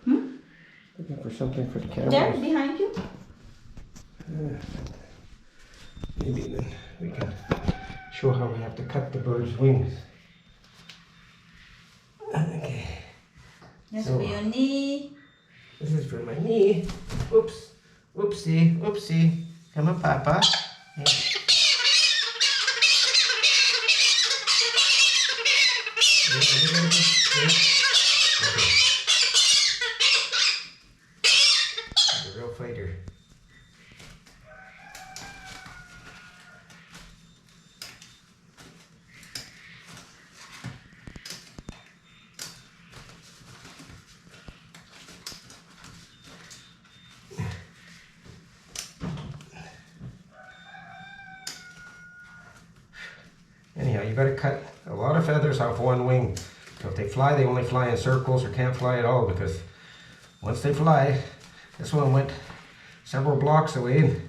Looking for something for the camera. There, behind you. Maybe then we can show how we have to cut the bird's wings. Okay. That's for your knee. This is for my knee. Oops. Oopsie. Oopsie. Come on, Papa. Yeah. He's a real fighter. Anyhow, you gotta cut a lot of feathers off one wing. So if they fly, they only fly in circles or can't fly at all, because once they fly, this one went several blocks away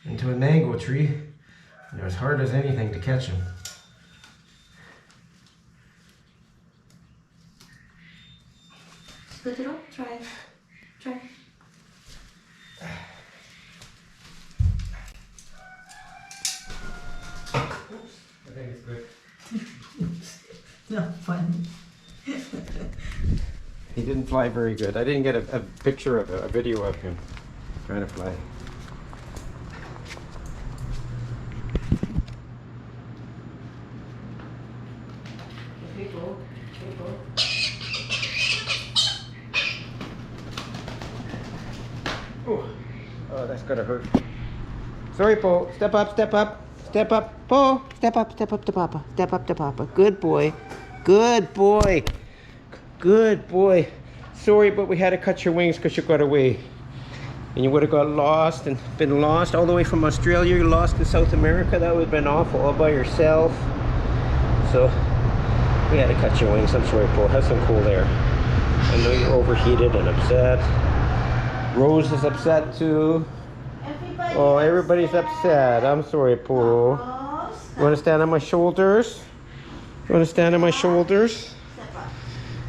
into a mango tree, and they're as hard as anything to catch them. Split it up. Try. Try. I think it's good. No, funny. He didn't fly very good. I didn't get a picture of a video of him trying to fly. Oh, that's gonna hurt. Sorry, Po. Step up, step up, step up. Po, step up to Papa. Step up to Papa. Good boy. Good boy. Good boy. Sorry, but we had to cut your wings because you got away. And you would have got lost and been lost all the way from Australia. You're lost in South America. That would have been awful all by yourself. So we had to cut your wings. I'm sorry, Po. Have some cool air. I know you're overheated and upset. Rose is upset too. Oh, everybody's upset. I'm sorry, Po. You want to stand on my shoulders? You want to stand on my shoulders?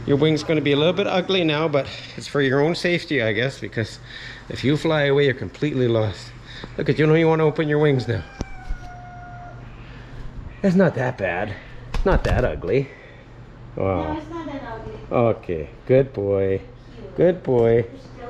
Your wing's going to be a little bit ugly now, but it's for your own safety, I guess, because if you fly away, you're completely lost. Look at you, know you want to open your wings now. It's not that bad. It's not that ugly. Wow. No, it's not that ugly. Okay, good boy. Good boy.